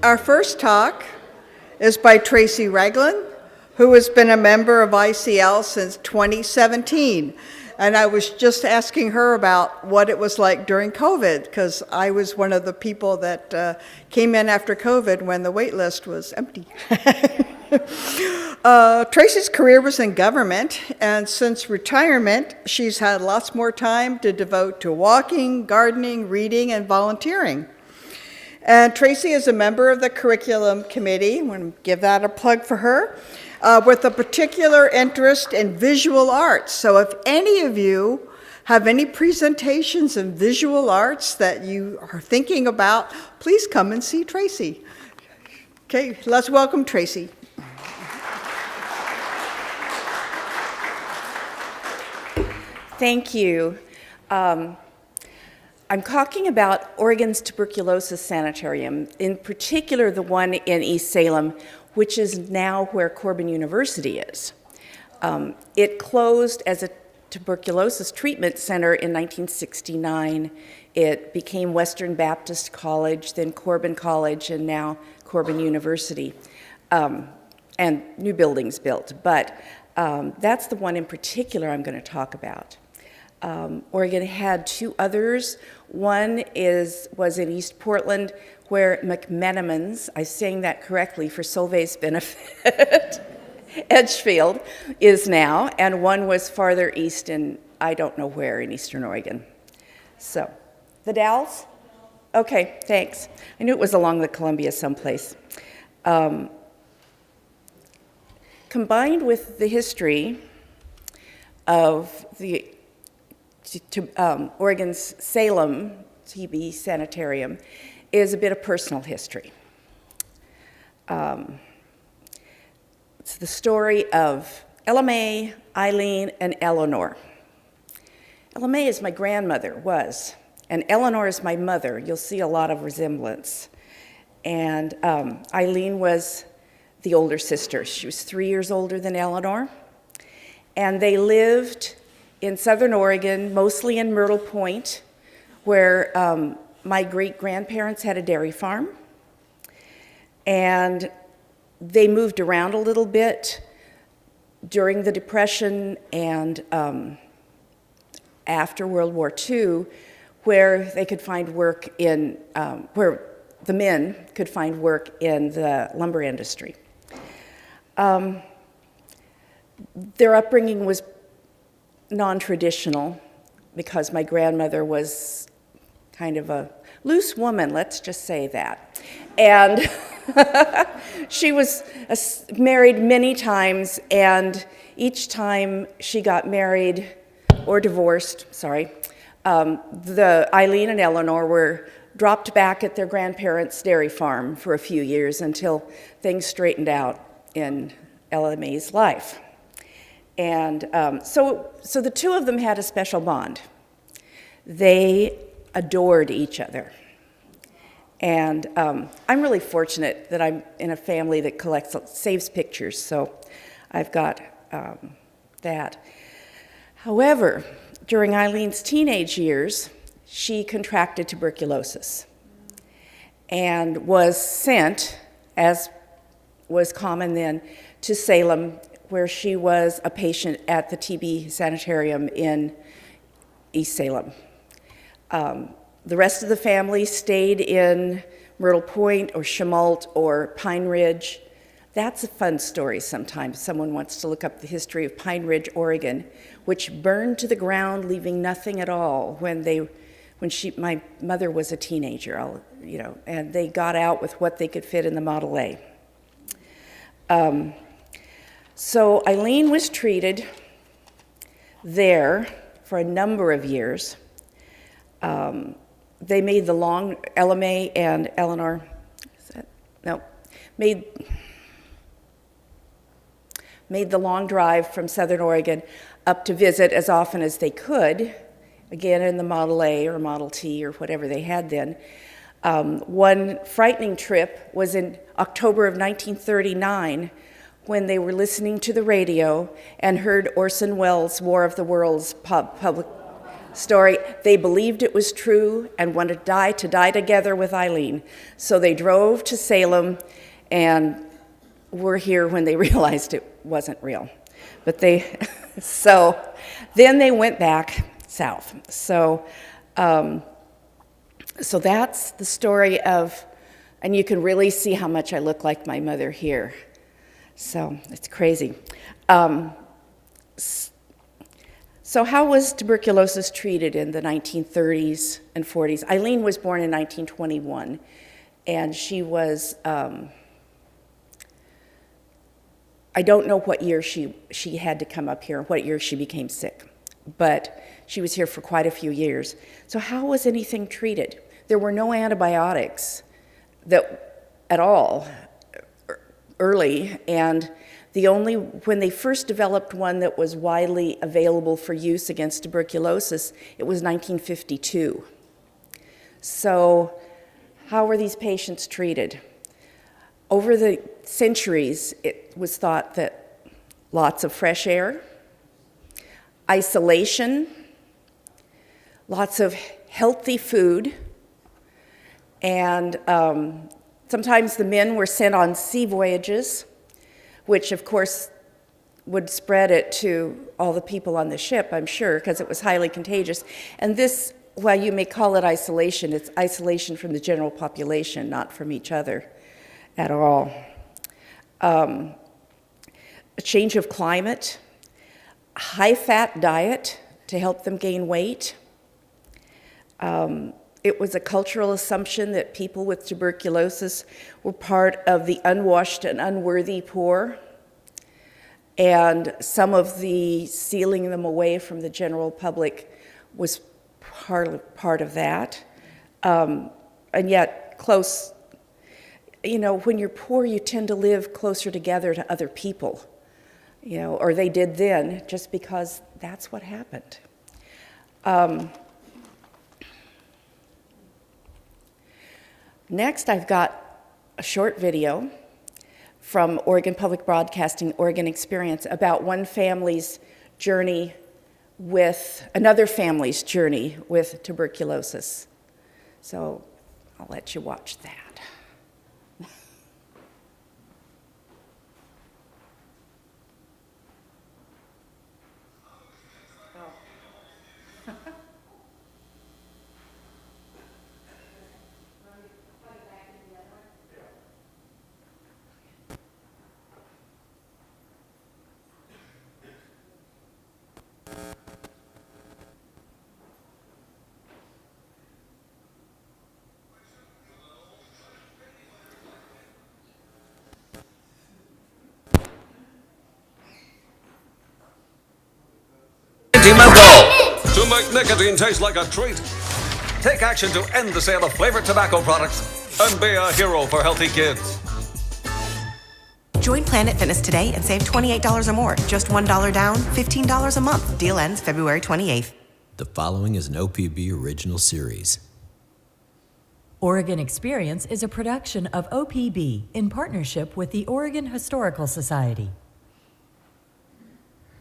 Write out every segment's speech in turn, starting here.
Our first talk is by Tracy Ragland, who has been a member of ICL since 2017. And I was just asking her about what it was like during COVID, because I was one of the people that came in after COVID when the wait list was empty. Tracy's career was in government, and since retirement, she's had lots more time to devote to walking, gardening, reading, and volunteering. And Tracy is a member of the curriculum committee. I want to give that a plug for her, with a particular interest in visual arts. So if any of you have any presentations in visual arts that you are thinking about, please come and see Tracy. Okay, let's welcome Tracy. Thank you. I'm talking about Oregon's Tuberculosis Sanitorium, in particular the one in East Salem, which is now where Corbin University is. It closed as a tuberculosis treatment center in 1969. It became Western Baptist College, then Corbin College, and now Corbin University, and new buildings built. But that's the one in particular I'm going to talk about. Oregon had two others. One was in East Portland, where McMenamins, I'm saying that correctly for Solvay's benefit, Edgefield is now, and one was farther east in, I don't know where, in Eastern Oregon. So, the Dalles? Okay, thanks. I knew it was along the Columbia someplace. Combined with the history of the Oregon's Salem TB Sanitarium is a bit of personal history. It's the story of Ella Mae, Eileen, and Eleanor. Ella Mae is my grandmother, was, and Eleanor is my mother. You'll see a lot of resemblance. And Eileen was the older sister. She was 3 years older than Eleanor. And they lived in Southern Oregon, mostly in Myrtle Point, where my great-grandparents had a dairy farm. And they moved around a little bit during the Depression and after World War II, where they could find work in, where the men could find work in the lumber industry. Their upbringing was non-traditional because my grandmother was kind of a loose woman, let's just say that. And she was married many times, and each time she got married or divorced, the Eileen and Eleanor were dropped back at their grandparents' dairy farm for a few years until things straightened out in Ella Mae's life. And so the two of them had a special bond. They adored each other. And I'm really fortunate that I'm in a family that saves pictures, so I've got that. However, during Eileen's teenage years, she contracted tuberculosis and was sent, as was common then, to Salem, where she was a patient at the TB Sanitarium in East Salem. The rest of the family stayed in Myrtle Point or Chemult or Pine Ridge. That's a fun story sometimes. Someone wants to look up the history of Pine Ridge, Oregon, which burned to the ground, leaving nothing at all when my mother was a teenager, and they got out with what they could fit in the Model A. So Eileen was treated there for a number of years. They made Ella Mae and Eleanor, made the long drive from Southern Oregon up to visit as often as they could, again in the Model A or Model T or whatever they had then. One frightening trip was in October of 1939, when they were listening to the radio and heard Orson Welles' War of the Worlds public story. They believed it was true and wanted to die together with Eileen. So they drove to Salem and were here when they realized it wasn't real. But so then they went back south. So that's the story of, and you can really see how much I look like my mother here. So it's crazy. So how was tuberculosis treated in the 1930s and 40s? Eileen was born in 1921, and she was, I don't know what year she had to come up here, what year she became sick, but she was here for quite a few years. So how was anything treated? There were no antibiotics at all early, and when they first developed one that was widely available for use against tuberculosis, it was 1952. So how were these patients treated? Over the centuries, it was thought that lots of fresh air, isolation, lots of healthy food, and sometimes the men were sent on sea voyages, which of course would spread it to all the people on the ship, I'm sure, because it was highly contagious. And this, while you may call it isolation, it's isolation from the general population, not from each other at all. A change of climate, high-fat diet to help them gain weight. It was a cultural assumption that people with tuberculosis were part of the unwashed and unworthy poor, and some of the sealing them away from the general public was part of that. And yet close, when you're poor, you tend to live closer together to other people, or they did then, just because that's what happened. Next, I've got a short video from Oregon Public Broadcasting, Oregon Experience, about one family's journey with another family's journey with tuberculosis. So I'll let you watch that. To make nicotine taste like a treat, take action to end the sale of flavored tobacco products and be a hero for healthy kids. Join Planet Fitness today and save $28 or more. Just $1 down, $15 a month. Deal ends February 28th. The following is an OPB original series. Oregon Experience is a production of OPB in partnership with the Oregon Historical Society.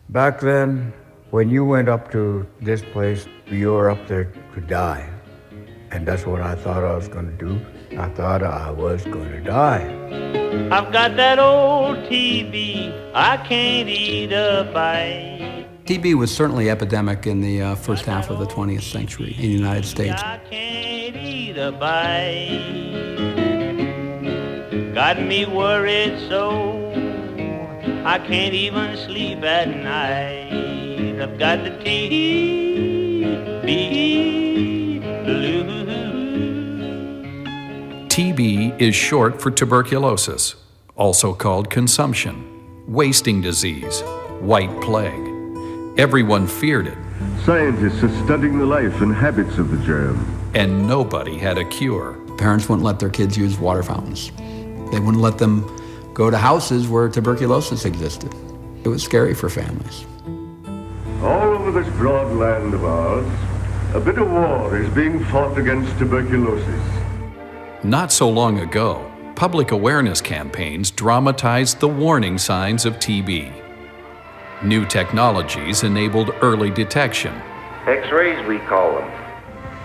Back then, when you went up to this place, you were up there to die. And that's what I thought I was going to do. I thought I was going to die. I've got that old TB, I can't eat a bite. TB was certainly epidemic in the first half of the 20th century in the United States. I can't eat a bite. Got me worried so I can't even sleep at night. I've got the TB blues. TB is short for tuberculosis, also called consumption, wasting disease, white plague. Everyone feared it. Scientists are studying the life and habits of the germ. And nobody had a cure. Parents wouldn't let their kids use water fountains. They wouldn't let them go to houses where tuberculosis existed. It was scary for families. All over this broad land of ours, a bit of war is being fought against tuberculosis. Not so long ago, public awareness campaigns dramatized the warning signs of TB. New technologies enabled early detection, X-rays, we call them.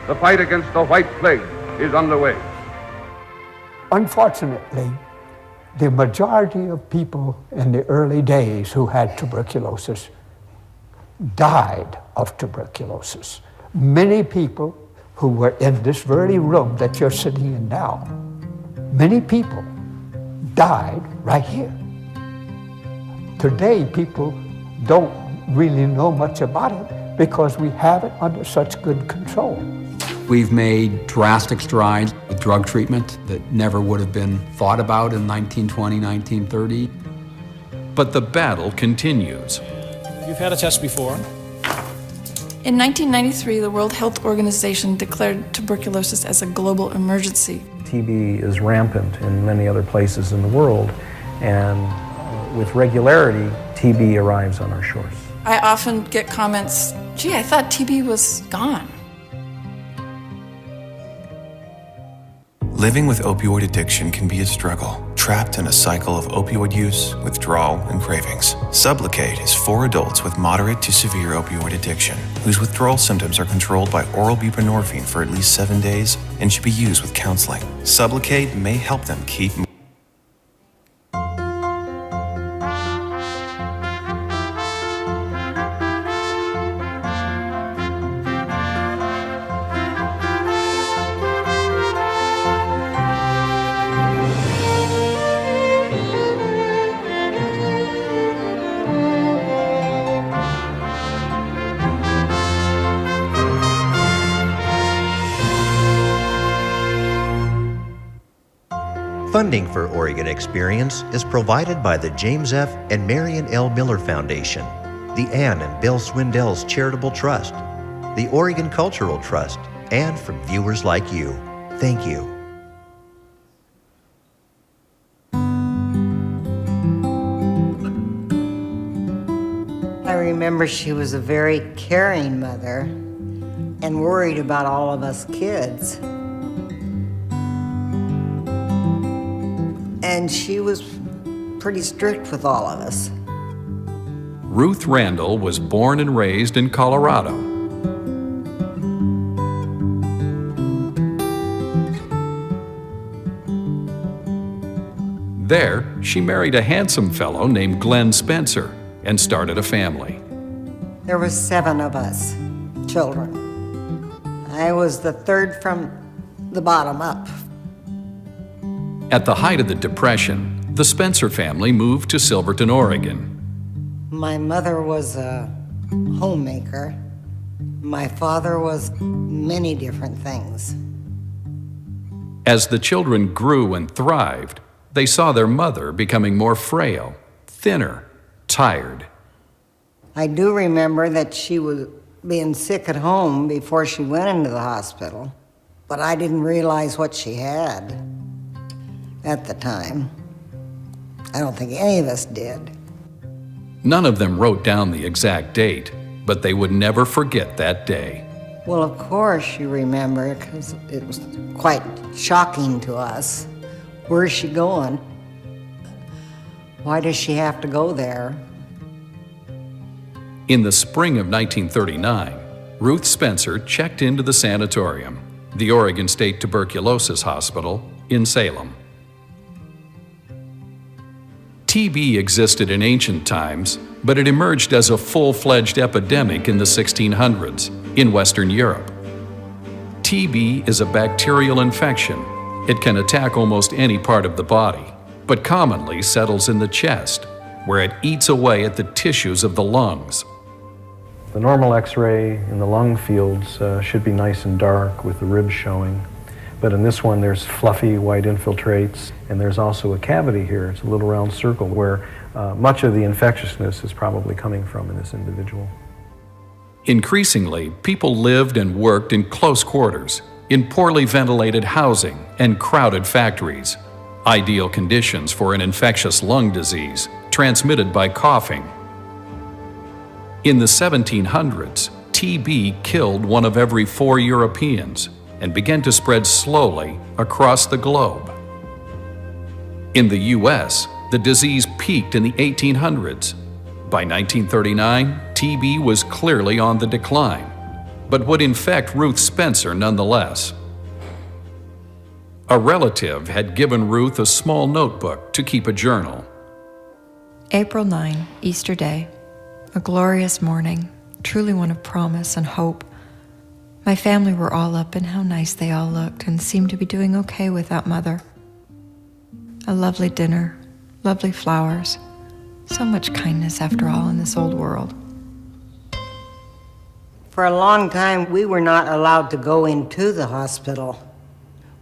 The fight against the white plague is underway. Unfortunately, the majority of people in the early days who had tuberculosis died of tuberculosis. Many people who were in this very room that you're sitting in now, many people died right here. Today, people don't really know much about it because we have it under such good control. We've made drastic strides with drug treatment that never would have been thought about in 1920, 1930. But the battle continues. You've had a test before. In 1993, the World Health Organization declared tuberculosis as a global emergency. TB is rampant in many other places in the world, and with regularity, TB arrives on our shores. I often get comments, gee, I thought TB was gone. Living with opioid addiction can be a struggle, trapped in a cycle of opioid use, withdrawal, and cravings. Sublocade is for adults with moderate to severe opioid addiction, whose withdrawal symptoms are controlled by oral buprenorphine for at least 7 days and should be used with counseling. Sublocade may help them keep moving. Funding for Oregon Experience is provided by the James F. and Marion L. Miller Foundation, the Ann and Bill Swindell's Charitable Trust, the Oregon Cultural Trust, and from viewers like you. Thank you. I remember she was a very caring mother and worried about all of us kids. And she was pretty strict with all of us. Ruth Randall was born and raised in Colorado. There, she married a handsome fellow named Glenn Spencer and started a family. There were 7 of us, children. I was the third from the bottom up. At the height of the Depression, the Spencer family moved to Silverton, Oregon. My mother was a homemaker. My father was many different things. As the children grew and thrived, they saw their mother becoming more frail, thinner, tired. I do remember that she was being sick at home before she went into the hospital, but I didn't realize what she had at the time. I don't think any of us did. None of them wrote down the exact date, but they would never forget that day. Well, of course you remember, because it was quite shocking to us. Where's she going? Why does she have to go there? In the spring of 1939, Ruth Spencer checked into the sanatorium, the Oregon State Tuberculosis Hospital in Salem. TB existed in ancient times, but it emerged as a full-fledged epidemic in the 1600s in Western Europe. TB is a bacterial infection. It can attack almost any part of the body, but commonly settles in the chest, where it eats away at the tissues of the lungs. The normal X-ray in the lung fields should be nice and dark with the ribs showing. But in this one, there's fluffy white infiltrates, and there's also a cavity here. It's a little round circle where much of the infectiousness is probably coming from in this individual. Increasingly, people lived and worked in close quarters, in poorly ventilated housing and crowded factories, ideal conditions for an infectious lung disease transmitted by coughing. In the 1700s, TB killed 1 of every 4 Europeans and began to spread slowly across the globe. In the US, the disease peaked in the 1800s. By 1939, TB was clearly on the decline. but would infect Ruth Spencer nonetheless. A relative had given Ruth a small notebook to keep a journal. April 9, Easter Day. A glorious morning, truly one of promise and hope. My family were all up, and how nice they all looked and seemed to be doing okay without Mother. A lovely dinner, lovely flowers. So much kindness after all in this old world. For a long time, we were not allowed to go into the hospital.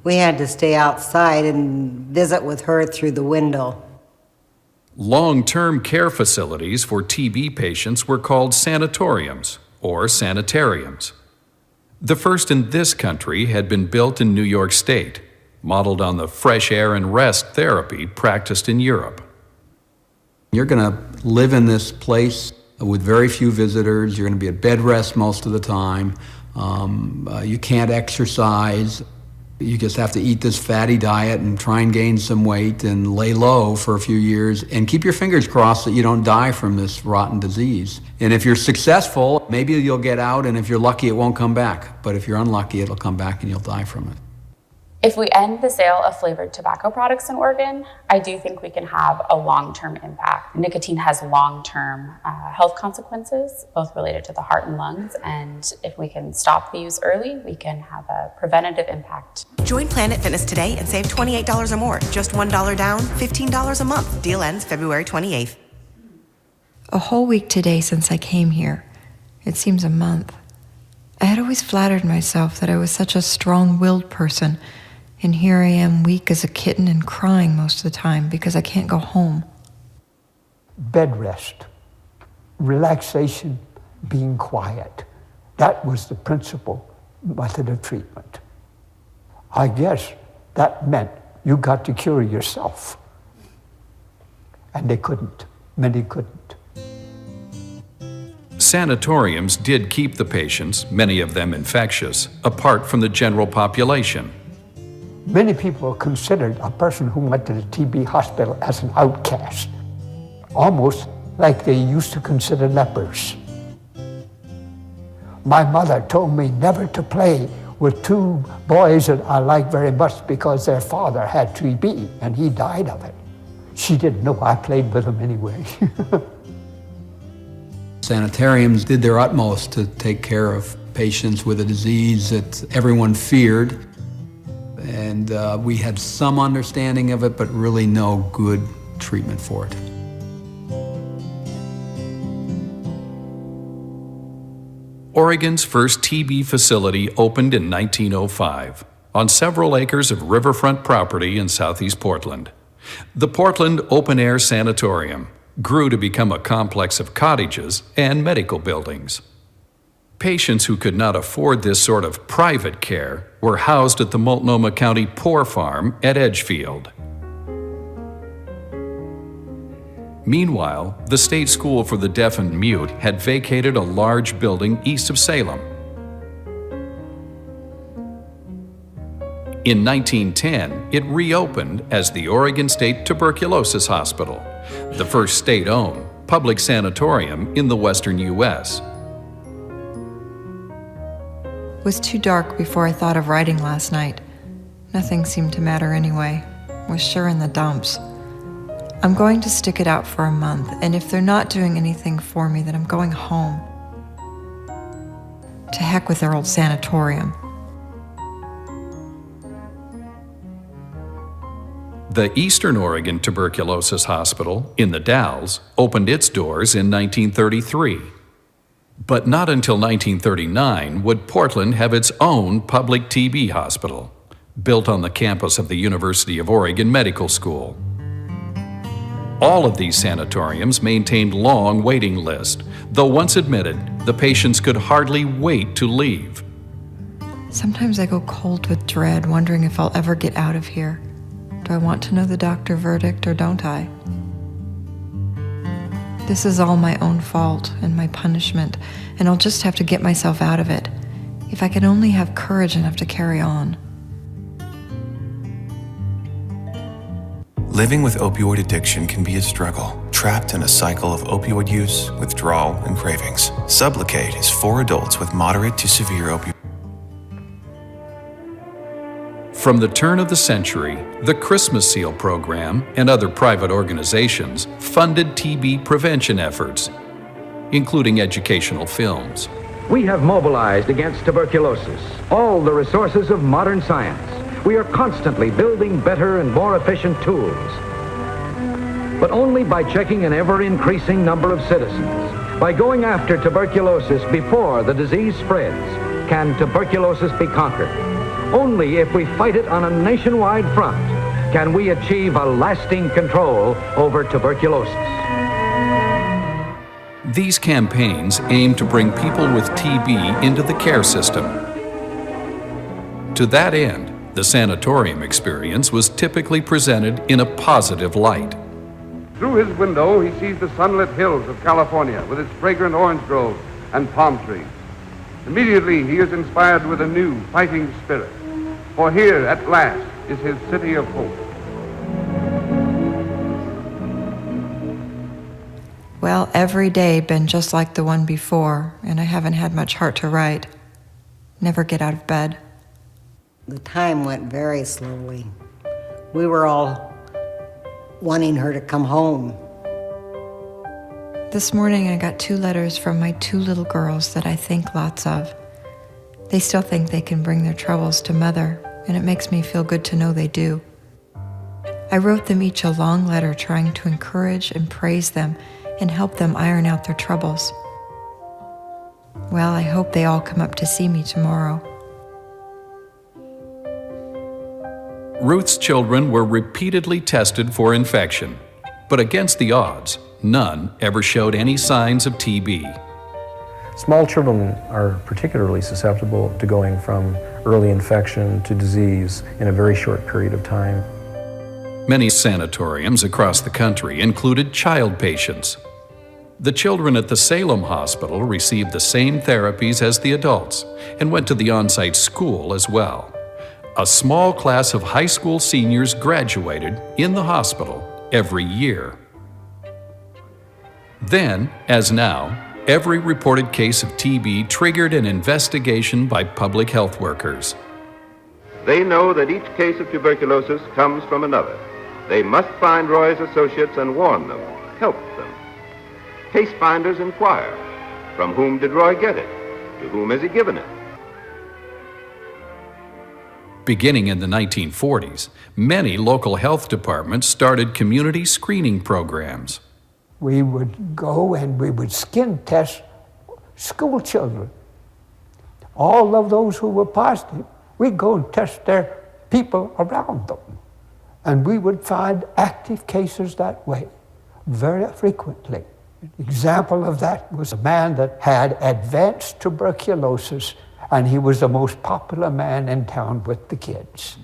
We had to stay outside and visit with her through the window. Long-term care facilities for TB patients were called sanatoriums or sanitariums. The first in this country had been built in New York State, modeled on the fresh air and rest therapy practiced in Europe. You're going to live in this place with very few visitors. You're going to be at bed rest most of the time. You can't exercise. You just have to eat this fatty diet and try and gain some weight and lay low for a few years and keep your fingers crossed that you don't die from this rotten disease. And if you're successful, maybe you'll get out, and if you're lucky, it won't come back. But if you're unlucky, it'll come back and you'll die from it. If we end the sale of flavored tobacco products in Oregon, I do think we can have a long-term impact. Nicotine has long-term health consequences, both related to the heart and lungs, and if we can stop the use early, we can have a preventative impact. Join Planet Fitness today and save $28 or more. Just $1 down, $15 a month. Deal ends February 28th. A whole week today since I came here. It seems a month. I had always flattered myself that I was such a strong-willed person, and here I am weak as a kitten and crying most of the time because I can't go home. Bed rest, relaxation, being quiet. That was the principal method of treatment. I guess that meant you got to cure yourself. And they couldn't. Many couldn't. Sanatoriums did keep the patients, many of them infectious, apart from the general population. Many people considered a person who went to the TB hospital as an outcast, almost like they used to consider lepers. My mother told me never to play with two boys that I liked very much because their father had TB and he died of it. She didn't know I played with him anyway. Sanitariums did their utmost to take care of patients with a disease that everyone feared. And we had some understanding of it, but really no good treatment for it. Oregon's first TB facility opened in 1905 on several acres of riverfront property in southeast Portland. The Portland Open Air Sanatorium grew to become a complex of cottages and medical buildings. Patients who could not afford this sort of private care were housed at the Multnomah County Poor Farm at Edgefield. Meanwhile, the State School for the Deaf and Mute had vacated a large building east of Salem. In 1910, it reopened as the Oregon State Tuberculosis Hospital, the first state-owned public sanatorium in the western U.S. It was too dark before I thought of writing last night. Nothing seemed to matter anyway. Was sure in the dumps. I'm going to stick it out for a month, and if they're not doing anything for me, then I'm going home. To heck with their old sanatorium. The Eastern Oregon Tuberculosis Hospital in the Dalles opened its doors in 1933. But not until 1939 would Portland have its own public TB hospital, built on the campus of the University of Oregon Medical School. All of these sanatoriums maintained long waiting lists, though once admitted, the patients could hardly wait to leave. Sometimes I go cold with dread, wondering if I'll ever get out of here. Do I want to know the doctor verdict or don't I? This is all my own fault and my punishment, and I'll just have to get myself out of it. If I can only have courage enough to carry on. Living with opioid addiction can be a struggle. trapped in a cycle of opioid use, withdrawal, and cravings. Sublocade is for adults with moderate to severe opioid. From the turn of the century, the Christmas Seal program and other private organizations funded TB prevention efforts, including educational films. We have mobilized against tuberculosis all the resources of modern science. We are constantly building better and more efficient tools. But only by checking an ever-increasing number of citizens, by going after tuberculosis before the disease spreads, can tuberculosis be conquered. Only if we fight it on a nationwide front can we achieve a lasting control over tuberculosis. These campaigns aim to bring people with TB into the care system. To that end, the sanatorium experience was typically presented in a positive light. Through his window, he sees the sunlit hills of California with its fragrant orange groves and palm trees. Immediately, he is inspired with a new fighting spirit. For here, at last, is his city of hope. Well, every day been just like the one before, and I haven't had much heart to write. Never get out of bed. The time went very slowly. We were all wanting her to come home. This morning I got 2 letters from my 2 little girls that I think lots of. They still think they can bring their troubles to Mother, and it makes me feel good to know they do. I wrote them each a long letter trying to encourage and praise them and help them iron out their troubles. Well, I hope they all come up to see me tomorrow. Ruth's children were repeatedly tested for infection, but against the odds, none ever showed any signs of TB. Small children are particularly susceptible to going from early infection to disease in a very short period of time. Many sanatoriums across the country included child patients. The children at the Salem Hospital received the same therapies as the adults and went to the on-site school as well. A small class of high school seniors graduated in the hospital every year. Then, as now, every reported case of TB triggered an investigation by public health workers. They know that each case of tuberculosis comes from another. They must find Roy's associates and warn them, help them. Case finders inquire, from whom did Roy get it? To whom has he given it? Beginning in the 1940s, many local health departments started community screening programs. We would go and we would skin test school children. All of those who were positive, we'd go and test their people around them. And we would find active cases that way, very frequently. An example of that was a man that had advanced tuberculosis, and he was the most popular man in town with the kids.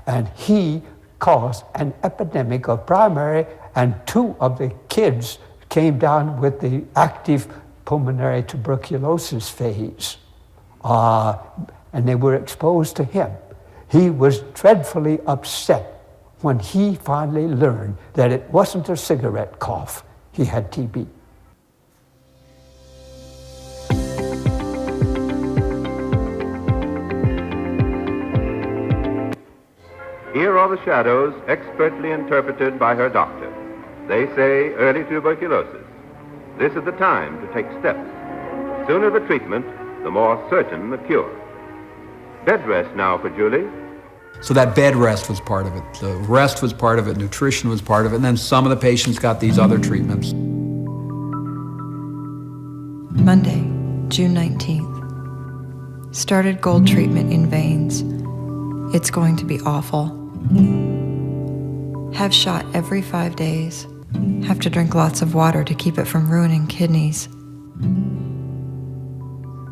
And he caused an epidemic of primary, and 2 of the kids came down with the active pulmonary tuberculosis phase. And they were exposed to him. He was dreadfully upset when he finally learned that it wasn't a cigarette cough. He had TB. Here are the shadows expertly interpreted by her doctor. They say early tuberculosis. This is the time to take steps. The sooner the treatment, the more certain the cure. Bed rest now for Julie. So that bed rest was part of it. The rest was part of it. Nutrition was part of it. And then some of the patients got these other treatments. Monday, June 19th. Started gold treatment in veins. It's going to be awful. Have shot every 5 days. Have to drink lots of water to keep it from ruining kidneys.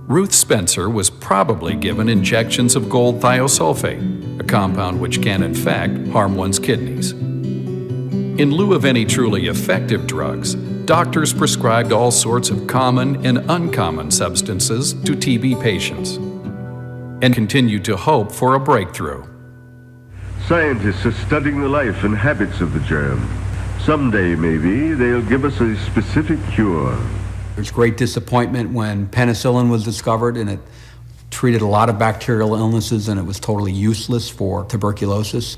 Ruth Spencer was probably given injections of gold thiosulfate, a compound which can in fact harm one's kidneys. In lieu of any truly effective drugs, doctors prescribed all sorts of common and uncommon substances to TB patients and continued to hope for a breakthrough. Scientists are studying the life and habits of the germ. someday maybe they'll give us a specific cure. There's great disappointment when penicillin was discovered, and it treated a lot of bacterial illnesses, and it was totally useless for tuberculosis.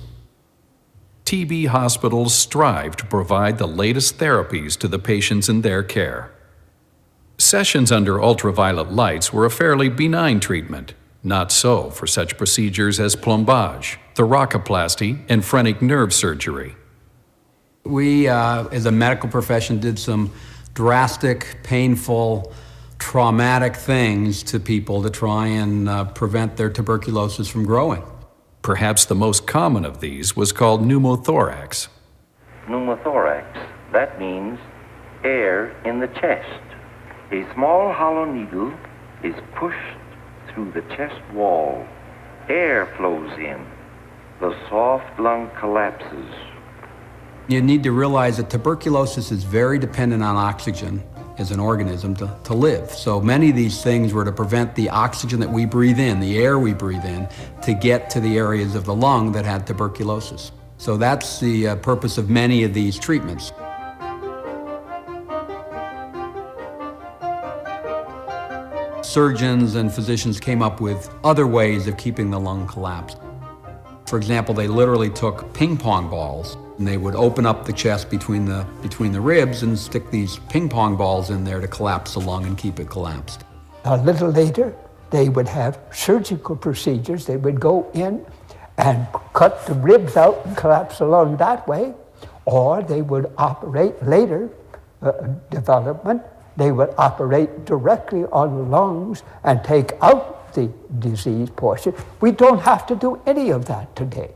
TB hospitals strive to provide the latest therapies to the patients in their care. Sessions under ultraviolet lights were a fairly benign treatment. Not so for such procedures as plombage, thoracoplasty, and phrenic nerve surgery. We, as a medical profession, did some drastic, painful, traumatic things to people to try and prevent their tuberculosis from growing. Perhaps the most common of these was called pneumothorax. Pneumothorax, that means air in the chest. A small hollow needle is pushed through the chest wall. Air flows in. The soft lung collapses. You need to realize that tuberculosis is very dependent on oxygen as an organism to live. So many of these things were to prevent the oxygen that we breathe in, the air we breathe in, to get to the areas of the lung that had tuberculosis. So that's the purpose of many of these treatments. Surgeons and physicians came up with other ways of keeping the lung collapsed. For example, they literally took ping pong balls and they would open up the chest between the ribs and stick these ping pong balls in there to collapse the lung and keep it collapsed. A little later, they would have surgical procedures. They would go in and cut the ribs out and collapse the lung that way, or they would operate later, development, they would operate directly on the lungs and take out the disease portion. We don't have to do any of that today.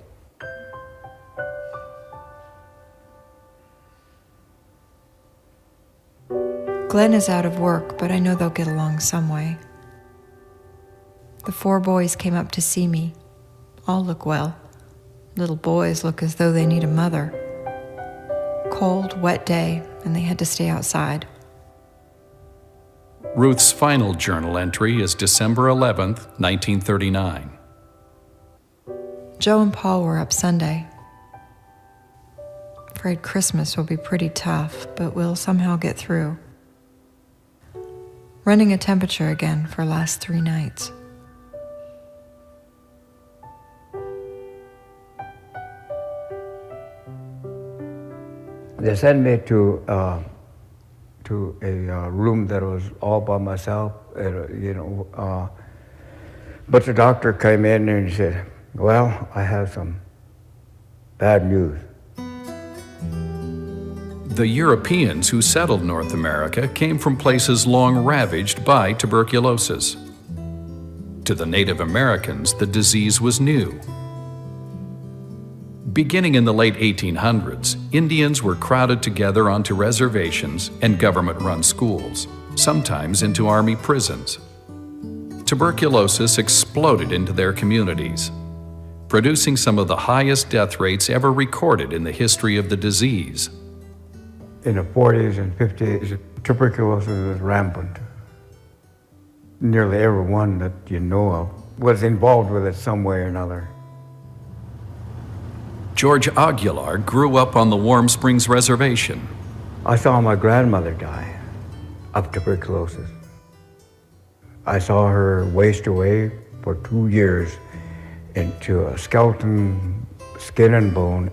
Glenn is out of work, but I know they'll get along some way. The 4 boys came up to see me. All look well. Little boys look as though they need a mother. Cold, wet day, and they had to stay outside. Ruth's final journal entry is December 11th, 1939. Joe and Paul were up Sunday. Afraid Christmas will be pretty tough, but we'll somehow get through. Running a temperature again for last 3 nights. They sent me to a room that was all by myself, but the doctor came in and he said, well, I have some bad news. The Europeans who settled North America came from places long ravaged by tuberculosis. To the Native Americans, the disease was new. Beginning in the late 1800s, Indians were crowded together onto reservations and government-run schools, sometimes into army prisons. Tuberculosis exploded into their communities, producing some of the highest death rates ever recorded in the history of the disease. In the 40s and 50s, tuberculosis was rampant. Nearly everyone that you know of was involved with it some way or another. George Aguilar grew up on the Warm Springs Reservation. I saw my grandmother die of tuberculosis. I saw her waste away for 2 years into a skeleton, skin and bone,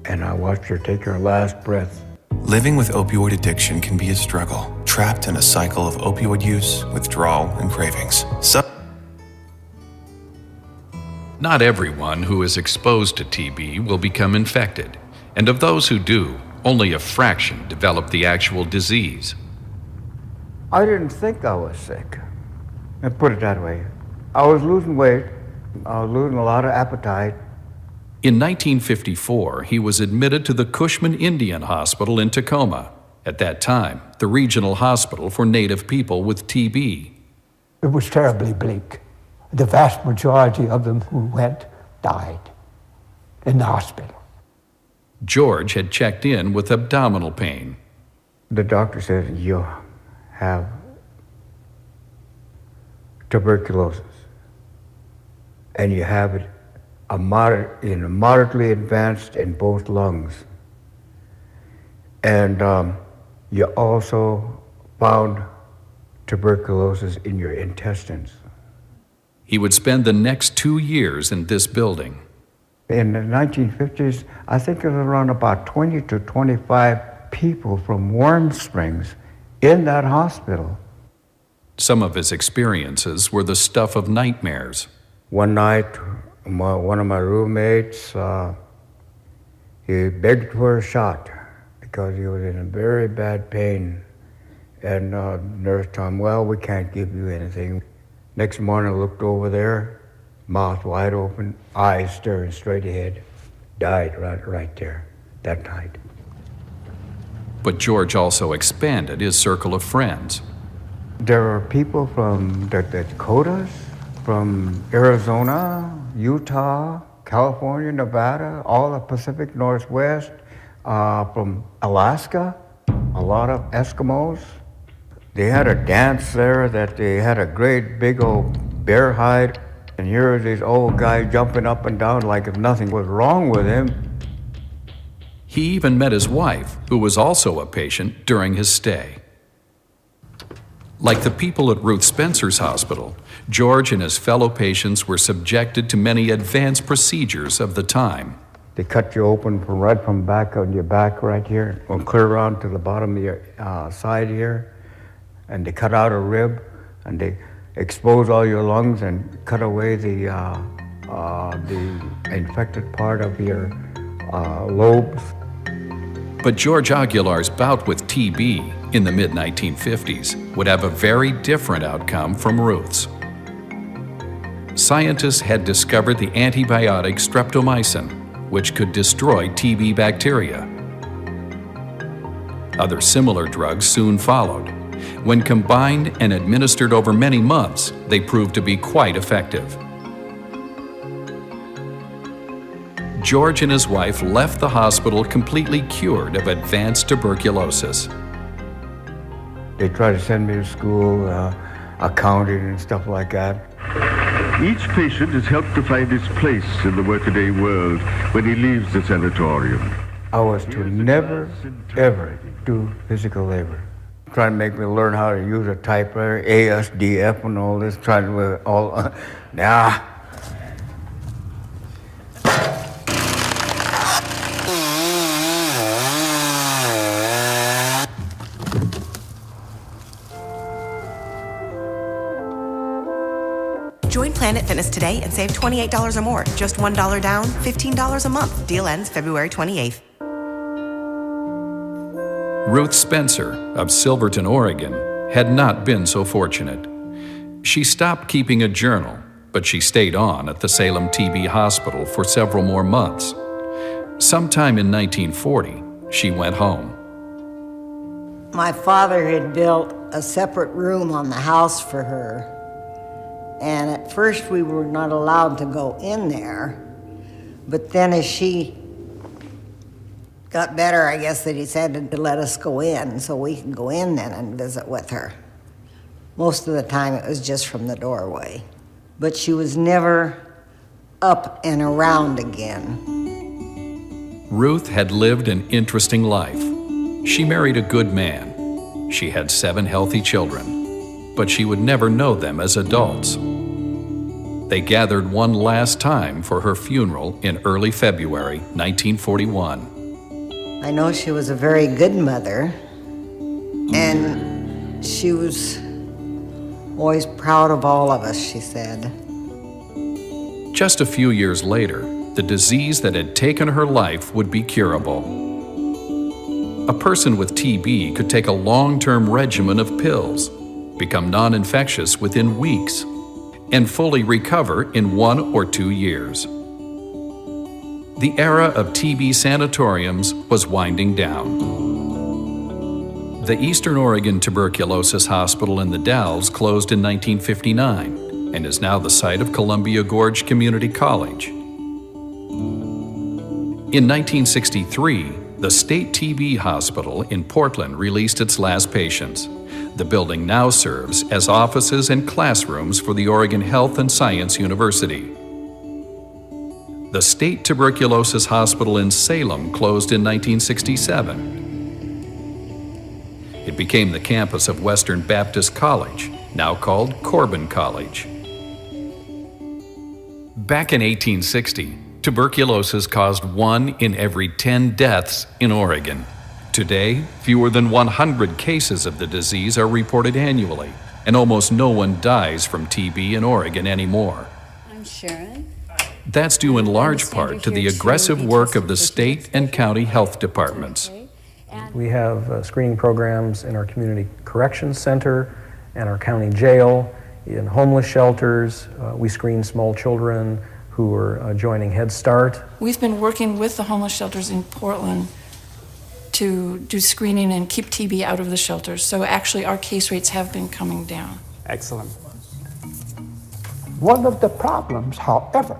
and I watched her take her last breath. Living with opioid addiction can be a struggle, trapped in a cycle of opioid use, withdrawal, and cravings. Not everyone who is exposed to TB will become infected, and of those who do, only a fraction develop the actual disease. I didn't think I was sick. Let's put it that way. I was losing weight. I was losing a lot of appetite. In 1954, he was admitted to the Cushman Indian Hospital in Tacoma, at that time the regional hospital for Native people with TB. It was terribly bleak. The vast majority of them who went died in the hospital. George had checked in with abdominal pain. The doctor said, you have tuberculosis, and you have it moderately advanced in both lungs. And you also found tuberculosis in your intestines. He would spend the next 2 years in this building. In the 1950s, I think it was around about 20 to 25 people from Warm Springs in that hospital. Some of his experiences were the stuff of nightmares. One night, one of my roommates, he begged for a shot because he was in very bad pain. And nurse told him, well, we can't give you anything. Next morning, I looked over there, mouth wide open, eyes staring straight ahead. Died right there that night. But George also expanded his circle of friends. There are people from the Dakotas, from Arizona, Utah, California, Nevada, all the Pacific Northwest, from Alaska, a lot of Eskimos. They had a dance there that they had a great big old bear hide, and here was this old guy jumping up and down like if nothing was wrong with him. He even met his wife, who was also a patient during his stay. Like the people at Ruth Spencer's hospital, George and his fellow patients were subjected to many advanced procedures of the time. They cut you open right from back on your back right here, and clear around to the bottom of your side here. And they cut out a rib, and they expose all your lungs and cut away the infected part of your lobes. But George Aguilar's bout with TB in the mid-1950s would have a very different outcome from Ruth's. Scientists had discovered the antibiotic streptomycin, which could destroy TB bacteria. Other similar drugs soon followed. When combined and administered over many months, they proved to be quite effective. George and his wife left the hospital completely cured of advanced tuberculosis. They tried to send me to school, accounting and stuff like that. Each patient is helped to find his place in the workaday world when he leaves the sanatorium. I was to never, ever do physical labor. Trying to make me learn how to use a typewriter, ASDF and all this, trying to all, nah. Join Planet Fitness today and save $28 or more. Just $1 down, $15 a month. Deal ends February 28th. Ruth Spencer of Silverton, Oregon, had not been so fortunate. She stopped keeping a journal, but she stayed on at the Salem TB Hospital for several more months. Sometime in 1940, she went home. My father had built a separate room on the house for her. And at first we were not allowed to go in there. But then as she got better, I guess, that he decided to let us go in so we could go in then and visit with her. Most of the time it was just from the doorway. But she was never up and around again. Ruth had lived an interesting life. She married a good man. She had 7 healthy children, but she would never know them as adults. They gathered one last time for her funeral in early February 1941. I know she was a very good mother, and she was always proud of all of us, she said. Just a few years later, the disease that had taken her life would be curable. A person with TB could take a long-term regimen of pills, become non-infectious within weeks, and fully recover in 1 or 2 years. The era of TB sanatoriums was winding down. The Eastern Oregon Tuberculosis Hospital in the Dalles closed in 1959 and is now the site of Columbia Gorge Community College. In 1963, the State TB Hospital in Portland released its last patients. The building now serves as offices and classrooms for the Oregon Health and Science University. The State Tuberculosis Hospital in Salem closed in 1967. It became the campus of Western Baptist College, now called Corbin College. Back in 1860, tuberculosis caused 1 in every 10 deaths in Oregon. Today, fewer than 100 cases of the disease are reported annually, and almost no one dies from TB in Oregon anymore. I'm Sharon. That's due in large part to the aggressive work of the state and county health departments. We have screening programs in our community corrections center and our county jail, in homeless shelters. We screen small children who are joining Head Start. We've been working with the homeless shelters in Portland to do screening and keep TB out of the shelters. So actually our case rates have been coming down. Excellent. One of the problems, however,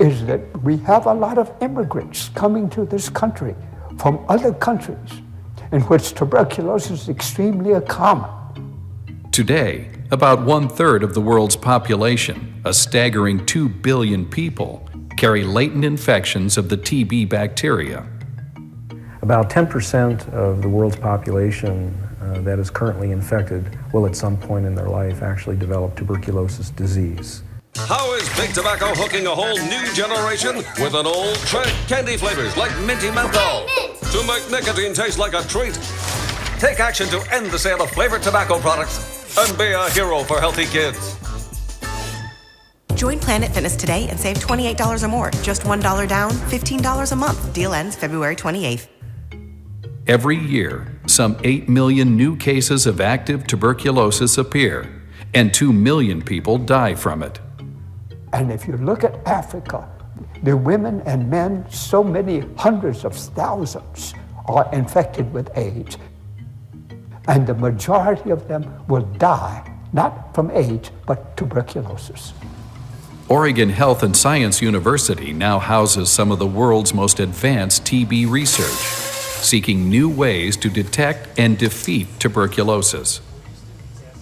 is that we have a lot of immigrants coming to this country from other countries in which tuberculosis is extremely common. Today, about 1/3 of the world's population, a staggering 2 billion people, carry latent infections of the TB bacteria. About 10% of the world's population that is currently infected will at some point in their life actually develop tuberculosis disease. How is Big Tobacco hooking a whole new generation with an old trick? Candy flavors like minty menthol to make nicotine taste like a treat. Take action to end the sale of flavored tobacco products and be a hero for healthy kids. Join Planet Fitness today and save $28 or more. Just $1 down, $15 a month. Deal ends February 28th. Every year, some 8 million new cases of active tuberculosis appear, and 2 million people die from it. And if you look at Africa, the women and men, so many hundreds of thousands are infected with AIDS. And the majority of them will die, not from AIDS, but tuberculosis. Oregon Health and Science University now houses some of the world's most advanced TB research, seeking new ways to detect and defeat tuberculosis.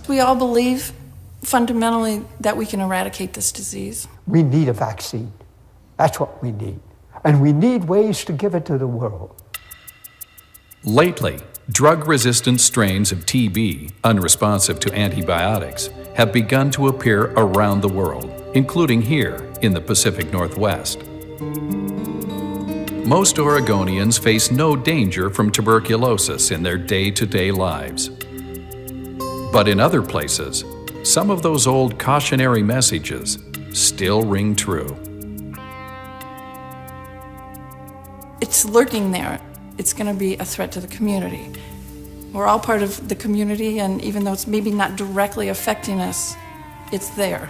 We all believe fundamentally that we can eradicate this disease. We need a vaccine. That's what we need. And we need ways to give it to the world. Lately, drug-resistant strains of TB, unresponsive to antibiotics, have begun to appear around the world, including here in the Pacific Northwest. Most Oregonians face no danger from tuberculosis in their day-to-day lives. But in other places, some of those old cautionary messages still ring true. It's lurking there. It's going to be a threat to the community. We're all part of the community, and even though it's maybe not directly affecting us, it's there.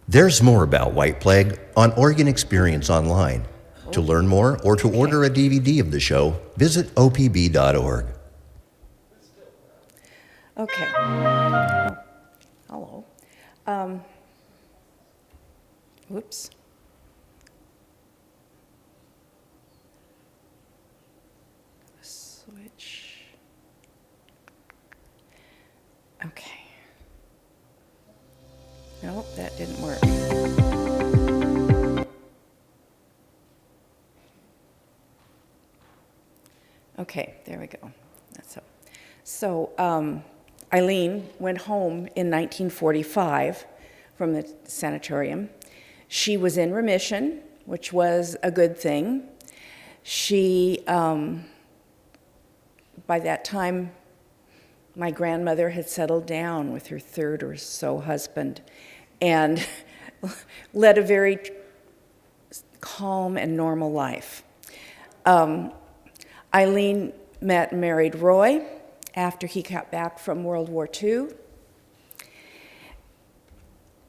There's more about White Plague on Oregon Experience online. To learn more or to order a DVD of the show, visit opb.org. Okay. Hello. Whoops. Switch. Okay. Nope, that didn't work. Okay, there we go. That's up. So Eileen went home in 1945 from the sanatorium. She was in remission, which was a good thing. She, by that time, my grandmother had settled down with her third or so husband and led a very calm and normal life. Eileen met and married Roy after he got back from World War II.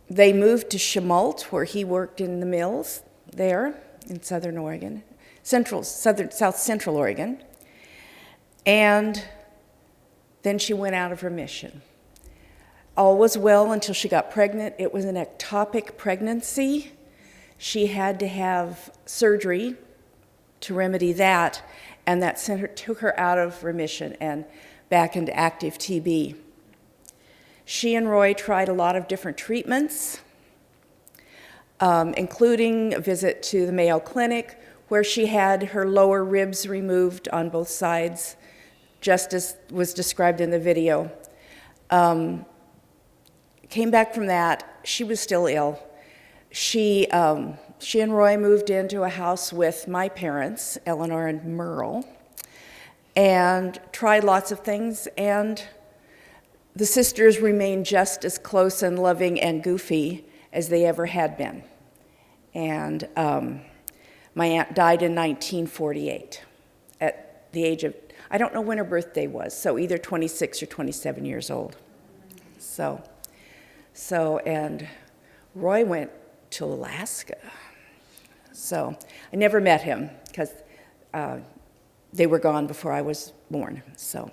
They moved to Chemult, where he worked in the mills there in southern Oregon, south central Oregon. And then she went out of remission. All was well until she got pregnant. It was an ectopic pregnancy. She had to have surgery to remedy that, and that took her out of remission and back into active TB. She and Roy tried a lot of different treatments, including a visit to the Mayo Clinic, where she had her lower ribs removed on both sides, just as was described in the video. Came back from that. She was still ill. She and Roy moved into a house with my parents, Eleanor and Merle, and tried lots of things, and the sisters remained just as close and loving and goofy as they ever had been. And my aunt died in 1948 at the age of, I don't know when her birthday was, so either 26 or 27 years old. And Roy went to Alaska. So I never met him because they were gone before I was born. So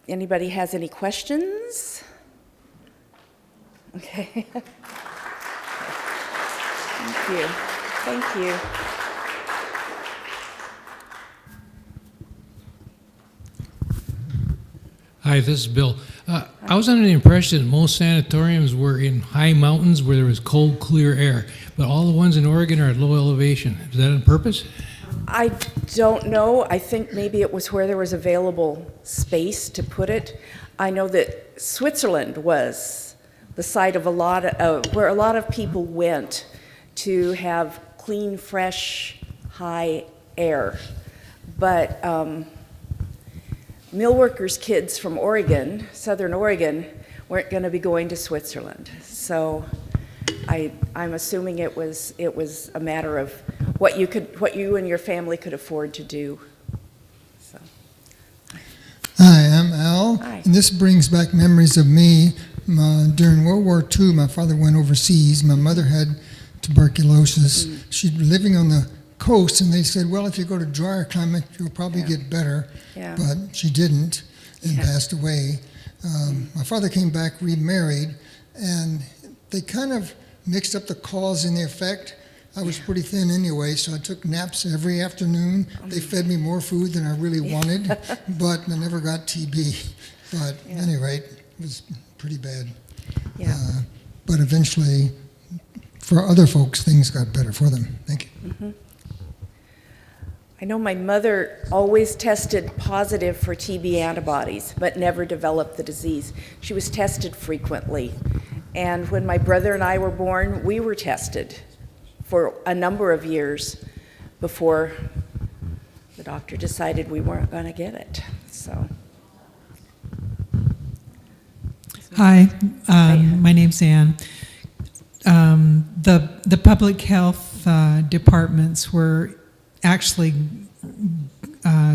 anybody has any questions? Okay. Thank you. Thank you. Hi, this is Bill. I was under the impression that most sanatoriums were in high mountains where there was cold, clear air, but all the ones in Oregon are at low elevation. Is that on purpose? I don't know. I think maybe it was where there was available space to put it. I know that Switzerland was the site of where a lot of people went to have clean, fresh, high air. But mill workers' kids from Oregon, Southern Oregon, weren't going to be going to Switzerland. So I'm assuming it was a matter of what you and your family could afford to do. So. Hi, I'm Al. Hi. And this brings back memories of me. During World War II, my father went overseas. My mother had tuberculosis. She'd been living on the coast, and they said, well, if you go to drier climate, you'll probably get better. Yeah. But she didn't and passed away. My father came back, remarried, and they kind of mixed up the cause and the effect. I was pretty thin anyway, so I took naps every afternoon. They fed me more food than I really wanted, but I never got TB. But at any rate, it was pretty bad. Yeah. But eventually, for other folks, things got better for them. Thank you. Mm-hmm. I know my mother always tested positive for TB antibodies, but never developed the disease. She was tested frequently. And when my brother and I were born, we were tested for a number of years before the doctor decided we weren't going to get it. So. Hi, my name's Ann. The public health departments were actually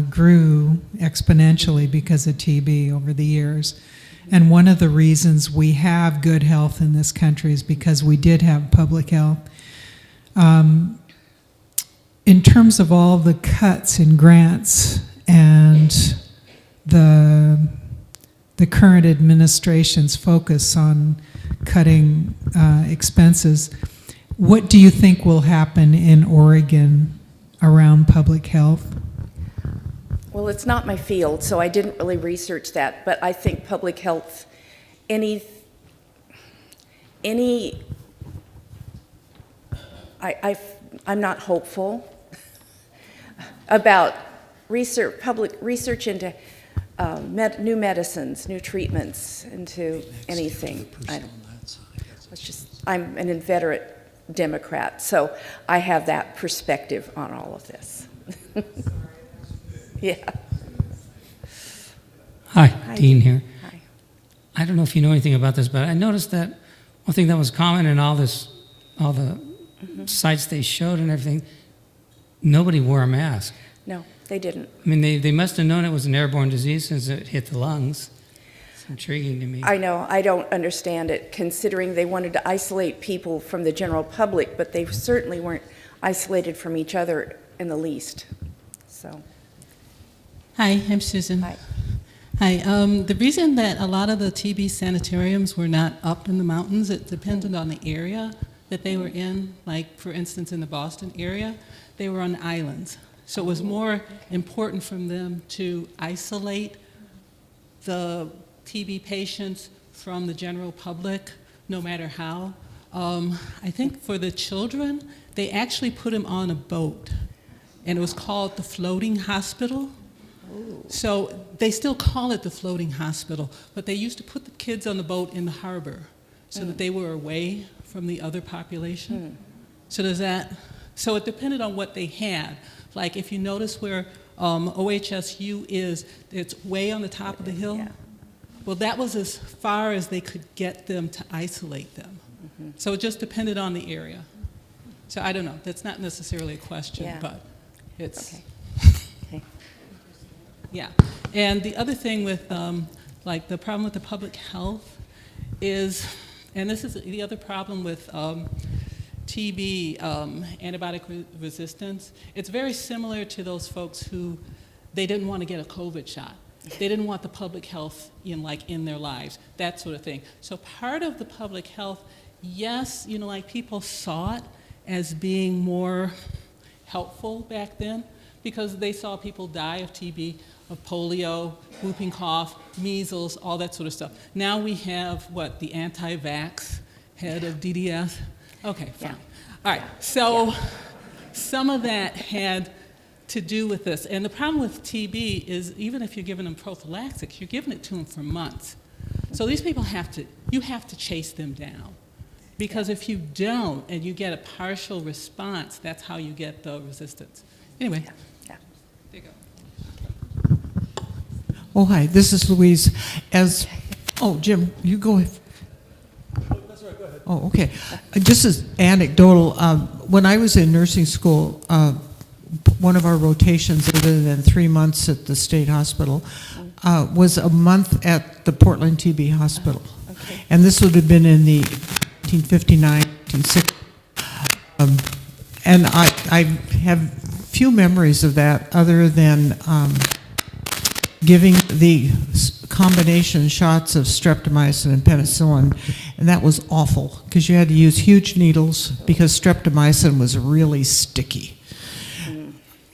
grew exponentially because of TB over the years. And one of the reasons we have good health in this country is because we did have public health. In terms of all the cuts in grants and the current administration's focus on cutting expenses, what do you think will happen in Oregon around public health? Well, it's not my field, so I didn't really research that, but I think public health, I'm not hopeful about public research into new medicines, new treatments, into anything. I'm an inveterate Democrat, so I have that perspective on all of this. Yeah. Hi, Dean here. Hi. I don't know if you know anything about this, but I noticed that one thing that was common in all the sites they showed and everything, nobody wore a mask. No, they didn't. I mean, they must have known it was an airborne disease since it hit the lungs. It's intriguing to me. I know. I don't understand it, considering they wanted to isolate people from the general public, but they certainly weren't isolated from each other in the least. So. Hi, I'm Susan. Hi. Hi. The reason that a lot of the TB sanatoriums were not up in the mountains, it depended on the area. that they were in, like for instance in the Boston area, they were on islands. So it was more important for them to isolate the TB patients from the general public, no matter how. I think for the children, they actually put them on a boat, and it was called the floating hospital. So they still call it the floating hospital, but they used to put the kids on the boat in the harbor so that they were away from the other population. So so it depended on what they had. Like if you notice where OHSU is, it's way on the top of the hill. Yeah. Well, that was as far as they could get them to isolate them. So it just depended on the area. So I don't know, that's not necessarily a question, but it's... Okay. Yeah, and the other thing with, like the problem with the public health is, and this is the other problem with TB, antibiotic resistance, it's very similar to those folks who, they didn't want to get a COVID shot. They didn't want the public health in their lives, that sort of thing. So part of the public health, yes, like people saw it as being more helpful back then because they saw people die of TB, of polio, whooping cough, measles, all that sort of stuff. Now we have, the anti-vax head of DDS? Okay, fine. All right, so some of that had to do with this. And the problem with TB is even if you're giving them prophylactics, you're giving it to them for months. So these people you have to chase them down. Because if you don't and you get a partial response, that's how you get the resistance. Anyway. There you go. Oh, hi, this is Louise. Jim, you go ahead. That's right, go ahead. Oh, okay. Just as anecdotal, when I was in nursing school, one of our rotations, other than 3 months at the state hospital, was a month at the Portland TB hospital. Okay. And this would have been in the 1959, 1960. And I have few memories of that other than giving the combination shots of streptomycin and penicillin, and that was awful because you had to use huge needles because streptomycin was really sticky.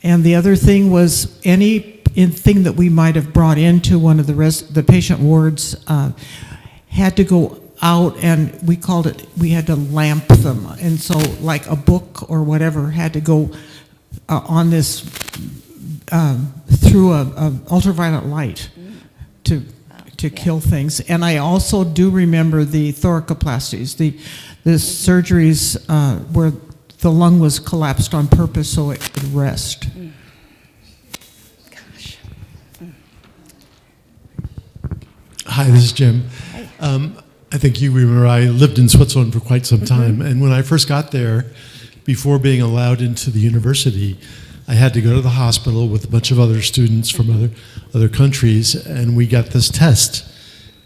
And the other thing was anything that we might have brought into one of the patient wards had to go out, and we had to lamp them. And so like a book or whatever had to go on this through a ultraviolet light to kill things. And I also do remember the thoracoplasties, the surgeries where the lung was collapsed on purpose so it could rest. Gosh. Hi, this is Jim. I think you remember I lived in Switzerland for quite some time, and when I first got there, before being allowed into the university, I had to go to the hospital with a bunch of other students from other countries, and we got this test.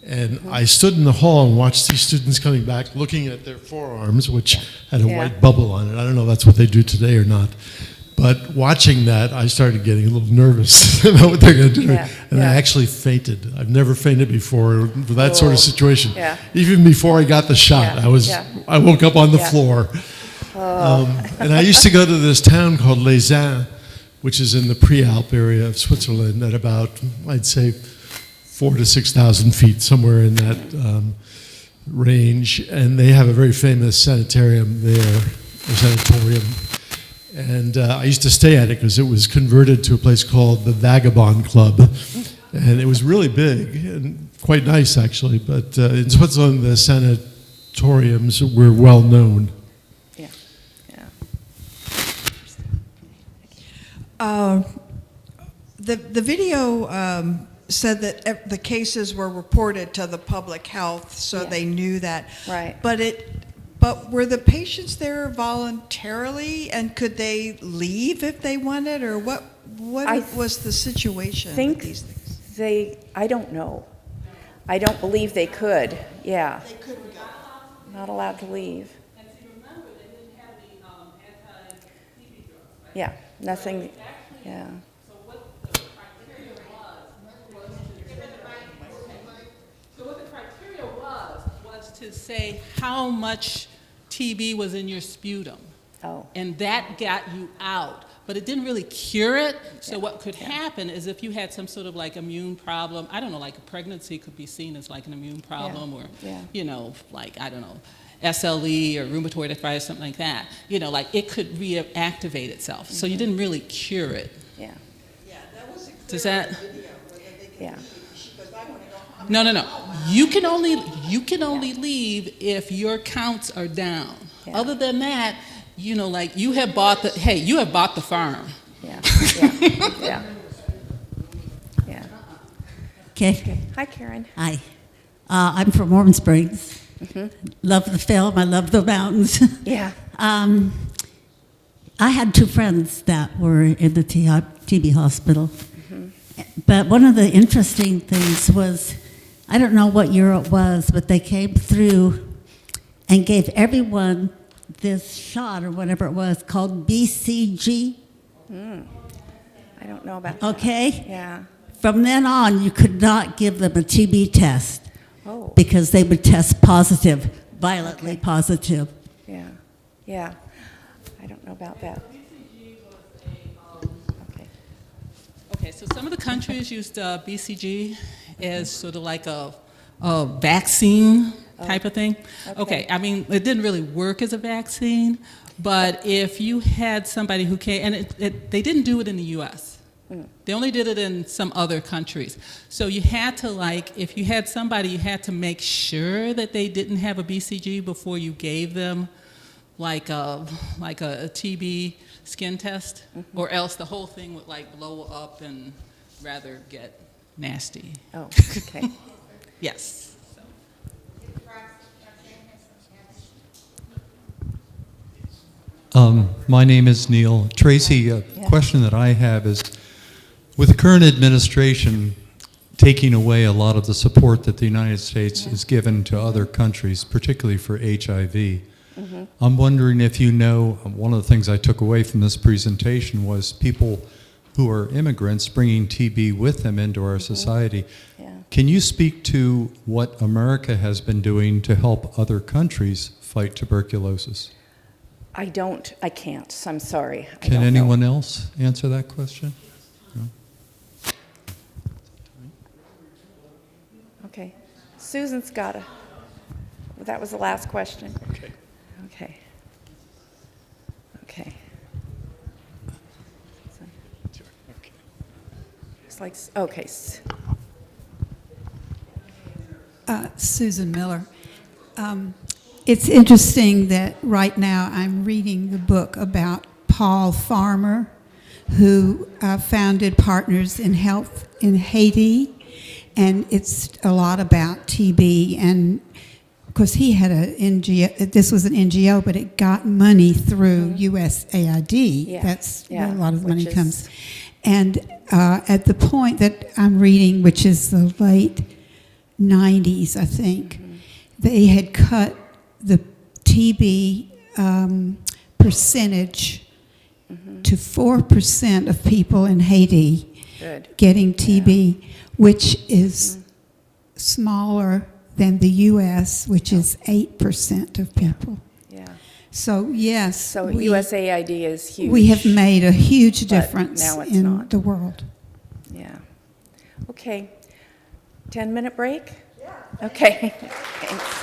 And I stood in the hall and watched these students coming back, looking at their forearms, which had a white bubble on it. I don't know if that's what they do today or not. But watching that, I started getting a little nervous about what they're going to do. And I actually fainted. I've never fainted before for that sort of situation. Even before I got the shot, I woke up on the floor. And I used to go to this town called Les Uns, which is in the Prealp area of Switzerland at about, I'd say, 4,000 to 6,000 feet, somewhere in that range. And they have a very famous sanitarium there, or sanatorium. And I used to stay at it because it was converted to a place called the Vagabond Club. And it was really big and quite nice, actually. But in Switzerland, the sanatoriums were well known. The video said that the cases were reported to the public health, so they knew that. Right. But were the patients there voluntarily, and could they leave if they wanted, or what was the situation with these things? I don't know. I don't believe they could. Yeah. They couldn't go. Not allowed to leave. And to remember, they didn't have any anti-TB drugs, right? Yeah. Nothing. Yeah. So what the criteria was to say how much TB was in your sputum. Oh. And that got you out. But it didn't really cure it. So what could happen is if you had some sort of like immune problem, I don't know, like a pregnancy could be seen as like an immune problem or, you know, like, I don't know, SLE or rheumatoid arthritis, something like that. You know, like it could reactivate itself. So you didn't really cure it. Yeah. Does that? Yeah. No. You can only leave if your counts are down. Yeah. Other than that, you know, like you have bought the farm. Yeah. Okay. Hi, Karen. Hi. I'm from Warm Springs. Mm-hmm. Love the film. I love the mountains. Yeah. I had two friends that were in the TB hospital. Mm-hmm. But one of the interesting things was, I don't know what year it was, but they came through and gave everyone this shot or whatever it was called BCG. I don't know about Okay? that. Yeah. From then on, you could not give them a TB test because they would test positive, violently positive. Yeah. I don't know about that. Okay, so some of the countries used BCG as sort of like a vaccine type of thing. Okay, I mean, it didn't really work as a vaccine, but if you had somebody who came, and they didn't do it in the U.S. They only did it in some other countries. So you had to, like, if you had somebody, you had to make sure that they didn't have a BCG before you gave them like a TB skin test, or else the whole thing would like blow up and rather get nasty. Oh, okay. Yes. My name is Neil. Tracy, a question that I have is, with the current administration taking away a lot of the support that the United States has given to other countries, particularly for HIV, I'm wondering if you know, one of the things I took away from this presentation was people who are immigrants bringing TB with them into our society. Can you speak to what America has been doing to help other countries fight tuberculosis? I can't. So I'm sorry. Can anyone else answer that question? No? Okay. Susan's got that was the last question. Okay. It's like, okay. Susan Miller. It's interesting that right now I'm reading the book about Paul Farmer, who founded Partners in Health in Haiti, and it's a lot about TB. And of course, he had an NGO. This was an NGO, but it got money through USAID. That's where a lot of the money comes. And at the point that I'm reading, which is the late 90s, I think, they had cut the TB percentage to 4% of people in Haiti getting TB, which is smaller than the U.S., which is 8% of people. So yes, so USAID is huge. We have made a huge difference in the world. Yeah. Okay. 10-minute break? Yeah. Okay. Thanks.